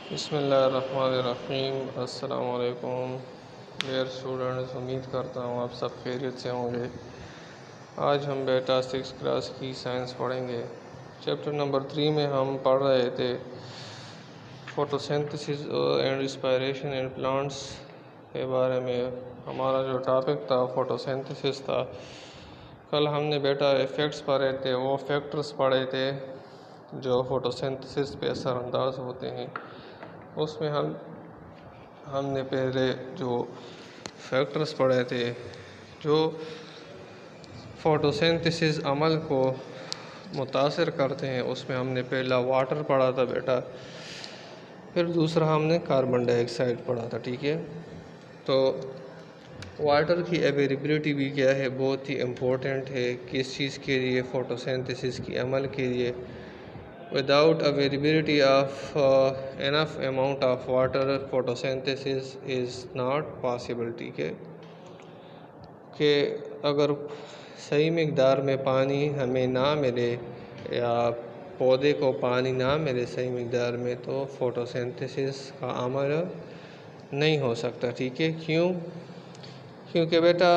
बिस्मिल्लाहिर्रहमानिर्रहीम। अस्सलाम वालेकुम डियर स्टूडेंट्स, उम्मीद करता हूँ आप सब खैरियत से होंगे। आज हम बेटा 6 क्लास की साइंस पढ़ेंगे। चैप्टर नंबर 3 में हम पढ़ रहे थे photosynthesis and respiration in plants के बारे में। हमारा जो टॉपिक था फोटोसिंथेसिस था। कल हमने बेटा इफ़ेक्ट्स पढ़े थे, वो फैक्टर्स पढ़े थे जो फोटोसिंथेसिस पे असरअंदाज होते हैं। उसमें हमने पहले जो फैक्टर्स पढ़े थे जो फोटोसिंथेसिस अमल को मुतासिर करते हैं, उसमें हमने पहला वाटर पढ़ा था बेटा, फिर दूसरा हमने कार्बन डाइऑक्साइड पढ़ा था। ठीक है, तो वाटर की अवेलेबिलिटी भी क्या है, बहुत ही इम्पोर्टेंट है किस चीज़ के लिए, फोटोसिंथेसिस की अमल के लिए। Without availability of enough amount of water, photosynthesis is not possible। ठीक है, कि अगर सही मकदार में पानी हमें ना मिले या पौधे को पानी ना मिले सही मकदार में, तो फोटोसिंथेसिस का अमल नहीं हो सकता। ठीक है, क्योंकि बेटा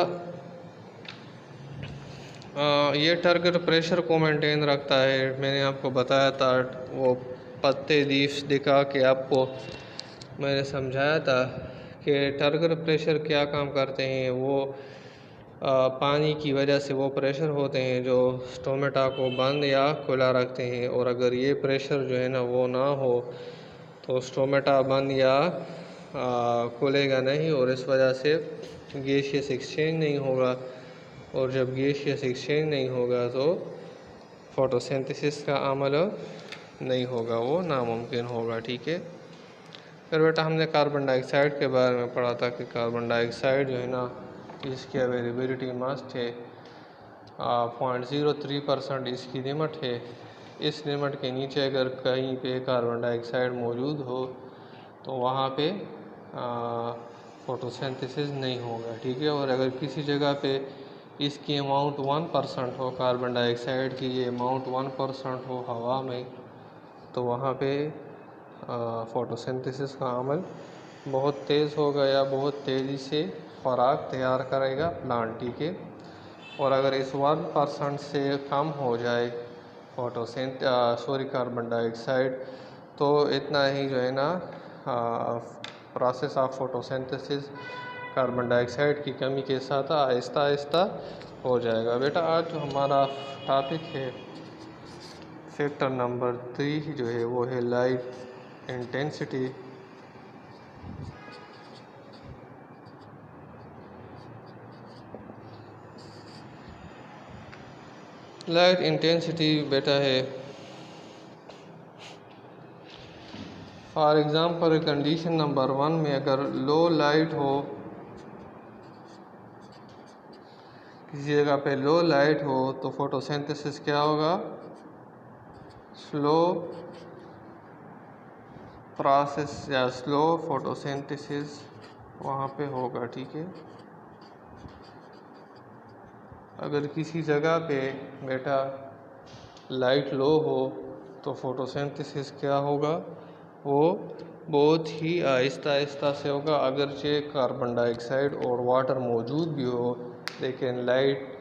ये टारगेट प्रेशर को मेंटेन रखता है। मैंने आपको बताया था, वो पत्ते लीव्स दिखा के आपको मैंने समझाया था कि टारगेट प्रेशर क्या काम करते हैं। वो पानी की वजह से वो प्रेशर होते हैं जो स्टोमेटा को बंद या खुला रखते हैं, और अगर ये प्रेशर जो है ना वो ना हो तो स्टोमेटा बंद या खुलेगा नहीं, और इस वजह से गैसियस एक्सचेंज नहीं होगा, और जब गैसियस एक्सचेंज नहीं होगा तो फोटोसिंथेसिस का अमल नहीं होगा, वो नामुमकिन होगा। ठीक है, फिर बेटा हमने कार्बन डाइऑक्साइड के बारे में पढ़ा था कि कार्बन डाइऑक्साइड जो है ना, इसकी अवेलेबिलिटी मस्ट है 0.03% इसकी लिमिट है। इस लिमिट के नीचे अगर कहीं पे कार्बन डाइऑक्साइड मौजूद हो तो वहाँ पे फोटोसिंथेसिस नहीं होगा। ठीक है, और अगर किसी जगह पे इसकी अमाउंट 1% हो, कार्बन डाइऑक्साइड की ये अमाउंट 1% हो हवा में, तो वहाँ पे फोटोसिंथेसिस का अमल बहुत तेज़ होगा या बहुत तेज़ी से खुराक तैयार करेगा प्लांट। ठीक है, और अगर इस 1% से कम हो जाए कार्बन डाइऑक्साइड, तो इतना ही जो है ना process of photosynthesis carbon dioxide की कमी के साथ आहिस्ता आहिस्ता हो जाएगा। बेटा आज जो हमारा टॉपिक है फैक्टर नंबर 3 जो है वो है लाइट इंटेंसिटी। लाइट इंटेंसिटी बेटा है, फॉर एग्ज़ाम्पल कंडीशन नंबर 1 में अगर लो लाइट हो, किसी जगह पे लो लाइट हो, तो फोटोसिंथेसिस क्या होगा, स्लो प्रोसेस या स्लो फोटोसिंथेसिस वहाँ पे होगा। ठीक है, अगर किसी जगह पे बेटा लाइट लो हो तो फोटोसिंथेसिस क्या होगा, वो बहुत ही आहिस्ता आहिस्ता से होगा। अगरचे कार्बन डाइऑक्साइड और वाटर मौजूद भी हो, लेकिन लाइट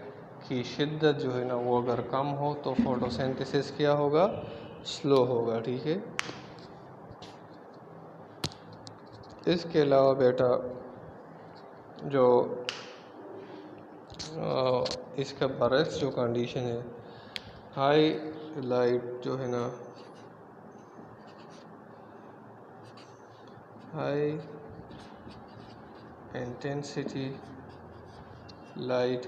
की शिद्दत जो है ना वो अगर कम हो तो फोटोसिंथेसिस क्या होगा, स्लो होगा। ठीक है, इसके अलावा बेटा जो इसका बरक्स जो कंडीशन है, हाई लाइट जो है ना, हाई इंटेंसिटी लाइट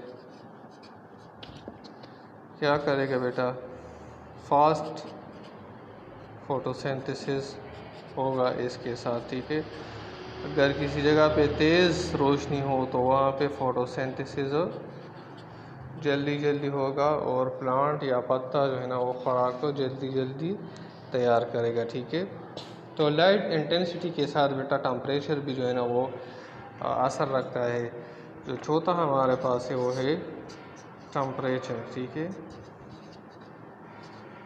क्या करेगा बेटा, फास्ट फोटोसिंथेसिस होगा इसके साथ। ठीक है, अगर किसी जगह पे तेज़ रोशनी हो तो वहाँ पे फोटोसिंथेसिस जल्दी जल्दी होगा, और प्लांट या पत्ता जो है ना वो खुराक को जल्दी जल्दी तैयार करेगा। ठीक है, तो लाइट इंटेंसिटी के साथ बेटा टेम्परेचर भी जो है ना वो असर रखता है। जो चौथा हमारे पास है वो है टेम्परेचर। ठीक है,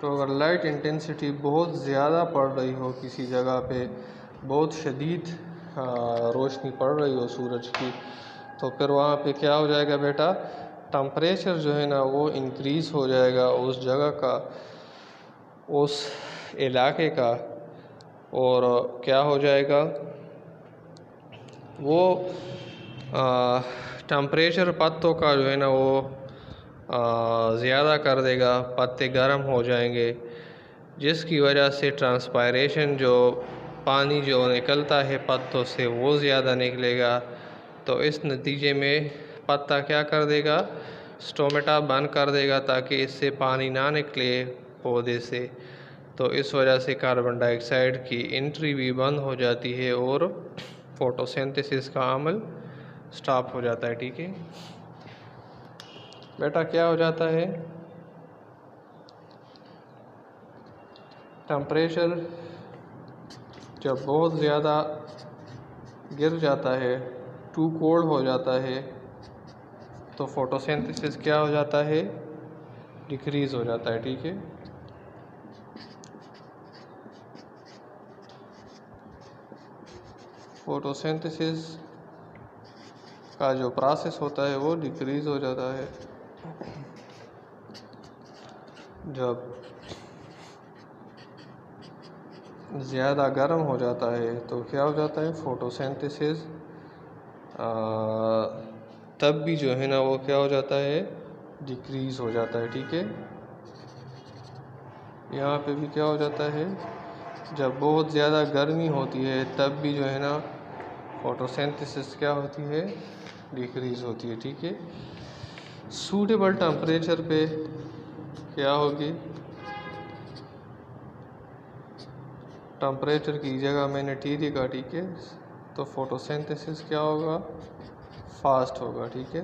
तो अगर लाइट इंटेंसिटी बहुत ज़्यादा पड़ रही हो किसी जगह पे, बहुत शदीद रोशनी पड़ रही हो सूरज की, तो फिर वहाँ पे क्या हो जाएगा बेटा, टम्परेचर जो है ना वो इंक्रीज़ हो जाएगा उस जगह का, उस इलाके का। और क्या हो जाएगा, वो टम्परेचर पत्तों का जो है ना वो ज़्यादा कर देगा, पत्ते गर्म हो जाएंगे, जिसकी वजह से ट्रांसपायरेशन जो पानी जो निकलता है पत्तों से वो ज़्यादा निकलेगा। तो इस नतीजे में पत्ता क्या कर देगा, स्टोमेटा बंद कर देगा ताकि इससे पानी ना निकले पौधे से। तो इस वजह से कार्बन डाइऑक्साइड की एंट्री भी बंद हो जाती है और फोटोसिंथेसिस का अमल स्टॉप हो जाता है। ठीक है बेटा, क्या हो जाता है, टेम्परेचर जब बहुत ज़्यादा गिर जाता है, टू कोल्ड हो जाता है, तो फोटोसिंथेसिस क्या हो जाता है, डिक्रीज़ हो जाता है। ठीक है, फोटोसिंथेसिस का जो प्रोसेस होता है वो डिक्रीज़ हो जाता है। जब ज़्यादा गर्म हो जाता है तो क्या हो जाता है, फोटोसिंथेसिस तब भी जो है ना वो क्या हो जाता है, डिक्रीज़ हो जाता है। ठीक है, यहाँ पे भी क्या हो जाता है, जब बहुत ज़्यादा गर्मी होती है तब भी जो है ना फोटोसिंथेसिस क्या होती है, डिक्रीज़ होती है। ठीक है, सूटेबल टेम्परेचर पे क्या होगी, टेम्परेचर की जगह मैंने टी लिखा। ठीक है, तो फोटोसिंथेसिस क्या होगा, फास्ट होगा। ठीक है,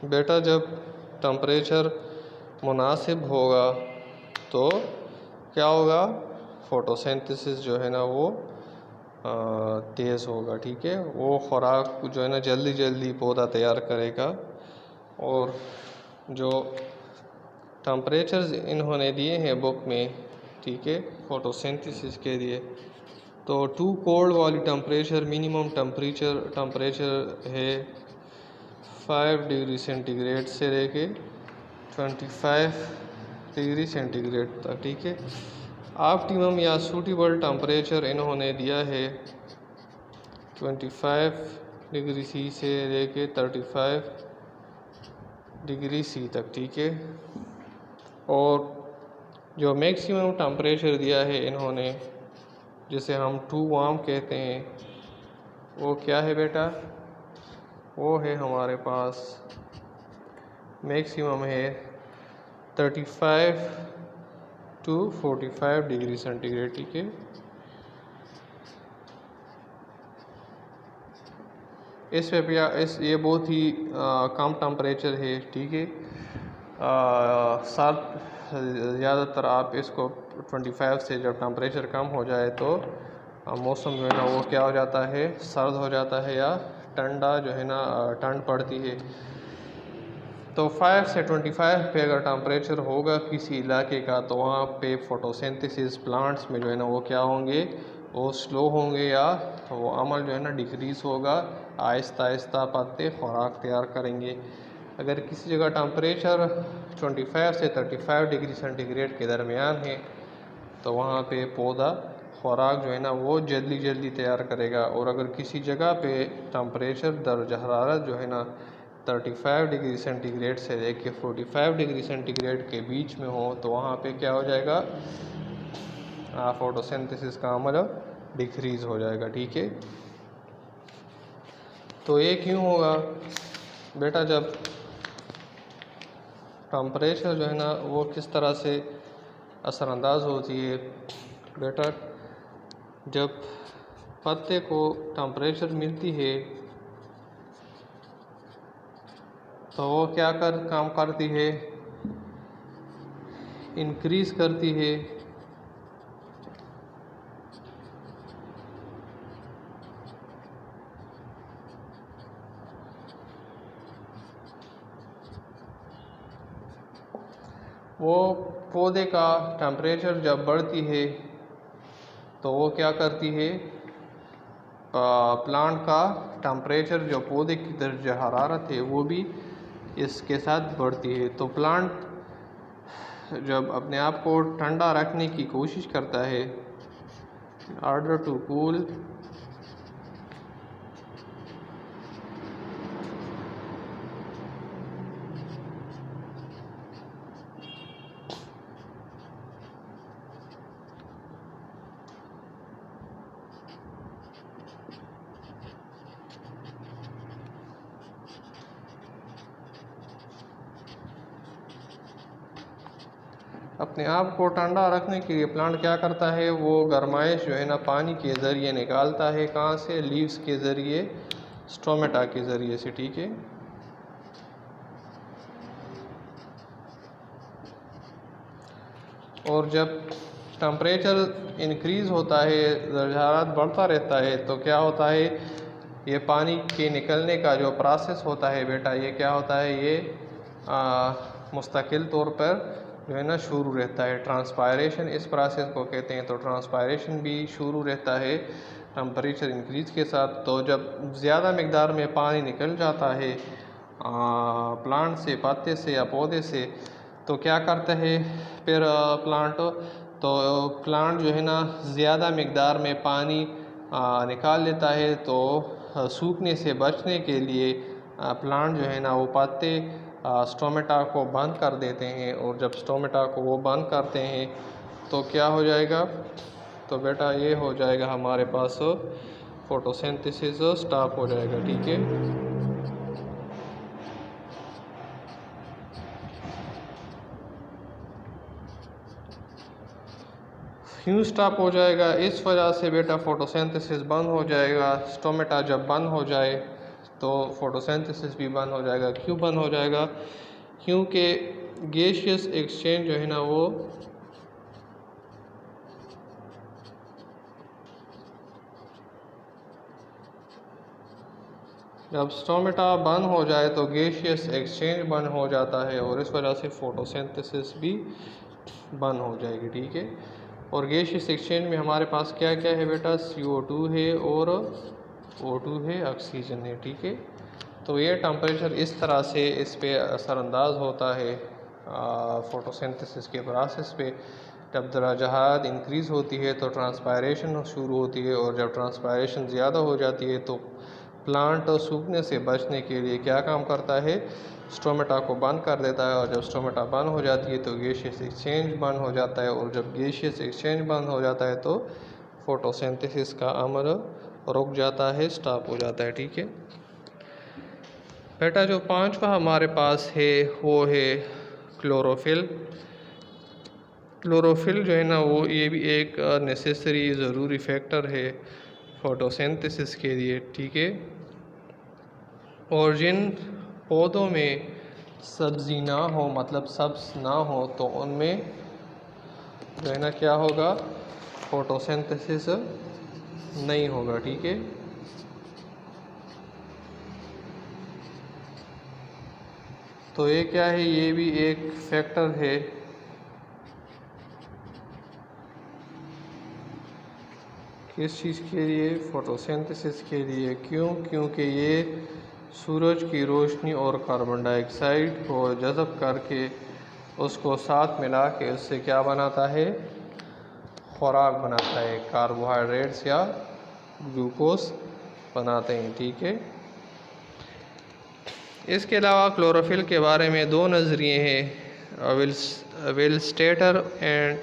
बेटा जब टेम्परेचर मुनासिब होगा तो क्या होगा, फोटोसिंथेसिस जो है ना वो तेज़ होगा। ठीक है, वो खुराक जो है ना जल्दी जल्दी पौधा तैयार करेगा। और जो टेम्परेचर्स इन्होंने दिए हैं बुक में, ठीक है, फोटोसिंथेसिस के लिए, तो टू कोल्ड वाली टेम्परेचर मिनिमम टेम्परेचर है 5 डिग्री सेंटीग्रेड से लेके 25 डिग्री सेंटीग्रेड तक। ठीक है, ऑप्टिमम या सूटेबल टेम्परेचर इन्होंने दिया है 25 डिग्री सी से लेके 35 डिग्री सी तक। ठीक है, और जो मैक्सिमम टेम्परेचर दिया है इन्होंने, जिसे हम टू वार्म कहते हैं, वो क्या है बेटा, वो है हमारे पास मैक्सिमम है 35 टू 45 डिग्री सेंटीग्रेड। ठीक है, इस पे ये बहुत ही कम टेम्परेचर है। ठीक है, ज़्यादातर आप इसको 25 से जब टेम्परेचर कम हो जाए तो मौसम जो है ना वो क्या हो जाता है, सर्द हो जाता है या ठंडा जो है ना ठंड पड़ती है। तो 5 से 25 पे अगर टेम्परेचर होगा किसी इलाके का तो वहाँ पे फोटोसिंथेसिस प्लांट्स में जो है ना वो क्या होंगे, वो स्लो होंगे या वो अमल जो है ना डिक्रीज़ होगा, आहिस्ता आहिस्ता पत्ते खुराक तैयार करेंगे। अगर किसी जगह टेम्परेचर 25 से 35 डिग्री सेंटीग्रेड के दरमियान है तो वहाँ पे पौधा खुराक जो है ना वो जल्दी जल्दी तैयार करेगा। और अगर किसी जगह पे टेम्परेचर दर्ज हरारत जो है ना 35 डिग्री सेंटीग्रेड से लेके 45 डिग्री सेंटीग्रेड के बीच में हो तो वहाँ पे क्या हो जाएगा, फोटोसिंथेसिस का अमल डिक्रीज़ हो जाएगा। ठीक है, तो ये क्यों होगा बेटा, जब टेम्परेचर जो है ना वो किस तरह से असरअंदाज होती है बेटा, जब पत्ते को टेम्परेचर मिलती है तो वो क्या काम करती है, इंक्रीज़ करती है वो पौधे का टेम्परेचर जब बढ़ती है तो वो क्या करती है, प्लांट का टेम्परेचर जो पौधे की दर्जा हरारत है वो भी इसके साथ बढ़ती है। तो प्लांट जब अपने आप को ठंडा रखने की कोशिश करता है, ऑर्डर टू कूल अपने आप को ठंडा रखने के लिए प्लांट क्या करता है, वो गर्माइश जो है ना पानी के ज़रिए निकालता है। कहाँ से? लीव्स के ज़रिए, स्टोमेटा के ज़रिए से, ठीक है। और जब टेम्परेचर इंक्रीज़ होता है, दर्जा हरारत बढ़ता रहता है, तो क्या होता है, ये पानी के निकलने का जो प्रोसेस होता है बेटा, ये क्या होता है, ये मुस्तकिल तौर पर जो है ना शुरू रहता है। ट्रांसपायरेशन इस प्रोसेस को कहते हैं। तो ट्रांसपायरेशन भी शुरू रहता है टेम्परेचर इंक्रीज़ के साथ। तो जब ज़्यादा मकदार में पानी निकल जाता है प्लांट से, पत्ते से या पौधे से, तो क्या करता है फिर प्लांट जो है ना ज़्यादा मकदार में पानी निकाल लेता है। तो सूखने से बचने के लिए प्लांट जो है ना वो पत्ते स्टोमेटा को बंद कर देते हैं। और जब स्टोमेटा को वो बंद करते हैं तो क्या हो जाएगा, तो बेटा ये हो जाएगा हमारे पास फोटोसिंथेसिस स्टॉप हो जाएगा, ठीक है। क्यों स्टॉप हो जाएगा? इस वजह से बेटा फोटोसिंथेसिस बंद हो जाएगा। स्टोमेटा जब बंद हो जाए तो फोटोसिंथेसिस भी बंद हो जाएगा। क्यों बंद हो जाएगा? क्योंकि गैसियस एक्सचेंज जो है ना वो जब स्टोमेटा बंद हो जाए तो गैसियस एक्सचेंज बंद हो जाता है और इस वजह से फोटोसिंथेसिस भी बंद हो जाएगी, ठीक है। और गैसियस एक्सचेंज में हमारे पास क्या क्या है बेटा, CO2 है और O2 है, ऑक्सीजन है, ठीक है। तो ये टेम्परेचर इस तरह से इस पे असरअंदाज होता है फोटोसिंथेसिस के प्रोसेस पे। जब दर्जा हरारत इंक्रीज़ होती है तो ट्रांसपायरेशन शुरू होती है, और जब ट्रांसपायरेशन ज़्यादा हो जाती है तो प्लांट सूखने से बचने के लिए क्या काम करता है, स्टोमेटा को बंद कर देता है। और जब स्टोमेटा बंद हो जाती है तो गैसियस एक्सचेंज बंद हो जाता है, और जब गैसियस एक्सचेंज बंद हो जाता है तो फोटोसिंथेसिस का अमल रुक जाता है, स्टॉप हो जाता है, ठीक है। बेटा जो पांचवा हमारे पास है वो है क्लोरोफिल। क्लोरोफिल जो है ना वो ये भी एक नेसेसरी ज़रूरी फैक्टर है फोटोसिंथेसिस के लिए, ठीक है। और जिन पौधों में सब्ज़ी ना हो, मतलब सब्ज़ ना हो, तो उनमें जो है ना क्या होगा, फोटोसिंथेसिस नहीं होगा, ठीक है। तो ये क्या है, ये भी एक फैक्टर है किस चीज़ के लिए, फोटोसिंथेसिस के लिए। क्यों? क्योंकि ये सूरज की रोशनी और कार्बन डाइऑक्साइड को जज़ब करके उसको साथ मिला के उससे क्या बनाता है, खुराक बनाता है, कार्बोहाइड्रेट्स या ग्लूकोज बनाते हैं, ठीक है। इसके अलावा क्लोरोफिल के बारे में दो नज़रिए हैं। विलस्टेटर एंड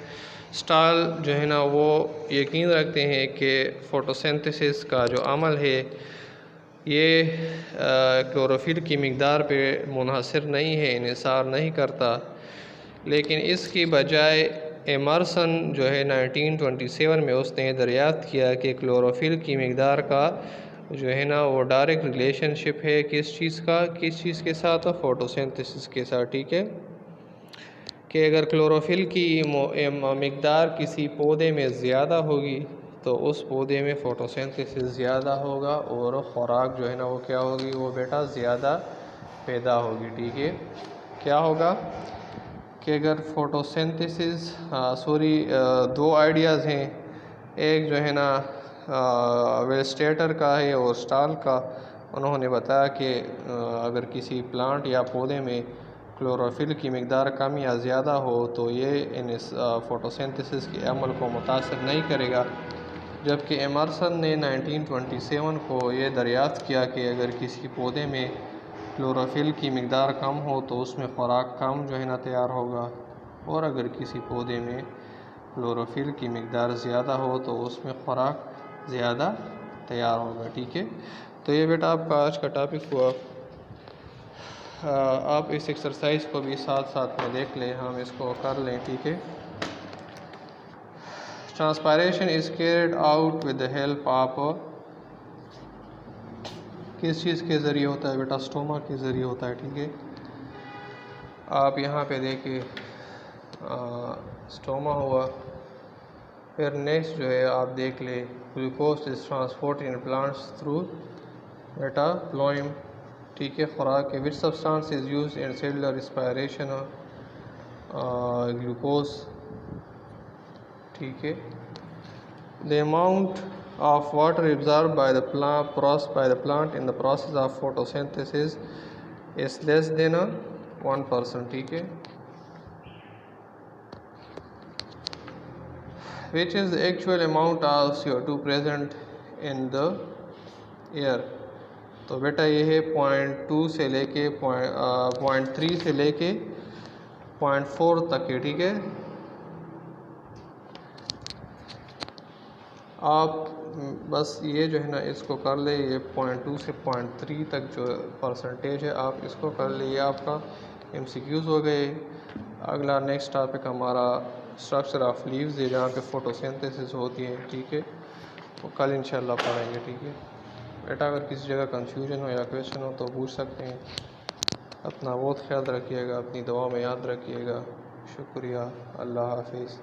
स्टाल जो है ना वो यकीन रखते हैं कि फ़ोटोसिंथेसिस का जो अमल है ये क्लोरोफिल की मकदार पे मुनहसर नहीं है, इन्हिसार नहीं करता, लेकिन इसकी बजाय एमर्सन जो है 1927 में उसने दरियाफ्त किया कि क्लोरोफिल की मकदार का जो है ना वो डायरेक्ट रिलेशनशिप है किस चीज़ के साथ, फ़ोटोसिंथेसिस के साथ, ठीक है। कि अगर क्लोरोफिल की मकदार किसी पौधे में ज़्यादा होगी तो उस पौधे में फ़ोटोसिंथेसिस ज़्यादा होगा और ख़ुराक जो है ना वो क्या होगी, वो बेटा ज़्यादा पैदा होगी, ठीक है। क्या होगा कि अगर फोटोसिंथेसिस दो आइडियाज़ हैं, एक जो है ना वेस्टेटर का है और स्टाल का। उन्होंने बताया कि अगर किसी प्लांट या पौधे में क्लोरोफिल की मकदार कम या ज़्यादा हो तो ये इन फोटोसिंथेसिस के अमल को मुतासर नहीं करेगा, जबकि एमर्सन ने 1927 को ये दरियाफ़्त किया कि अगर किसी पौधे में क्लोरोफिल की मकदार कम हो तो उसमें ख़ुराक कम जो है ना तैयार होगा, और अगर किसी पौधे में क्लोरोफिल की मकदार ज़्यादा हो तो उसमें ख़ुराक ज़्यादा तैयार होगा। ठीक है, तो ये बेटा आपका आज का टॉपिक हुआ। आप इस एक्सरसाइज को भी साथ साथ में देख लें, हम इसको कर लें। ठीक है, transpiration is carried out with the help of, किस चीज़ के ज़रिए होता है बेटा? स्टोमा के ज़रिए होता है। ठीक है, आप यहाँ पे देखिए स्टोमा हुआ, फिर नेक्स्ट जो है आप देख ले glucose is transport in plants through बेटा फ्लोएम। ठीक है, खुराक के which substance is use in cellular respiration glucose. ठीक है, the amount of water absorbed by the plant in the process of photosynthesis is less than 1%. ठीक है, which is the actual amount of CO2 present in the air। तो बेटा ये है 0.2 से लेके 0.3 से लेके 0.4 तक है। ठीक है, आप बस ये जो है ना इसको कर ले, ये 0.2 से 0.3 तक जो परसेंटेज है आप इसको कर ले, ये आपका MCQs हो गए। अगला नेक्स्ट टॉपिक हमारा स्ट्रक्चर ऑफ लीव्स है, जहाँ पे फोटोसिंथेसिस होती है। ठीक है, तो कल इंशाल्लाह पढ़ेंगे। ठीक है बेटा, अगर किसी जगह कंफ्यूजन हो या क्वेश्चन हो तो पूछ सकते हैं। अपना बहुत ख्याल रखिएगा, अपनी दुआ में याद रखिएगा। शुक्रिया, अल्लाह हाफिज़।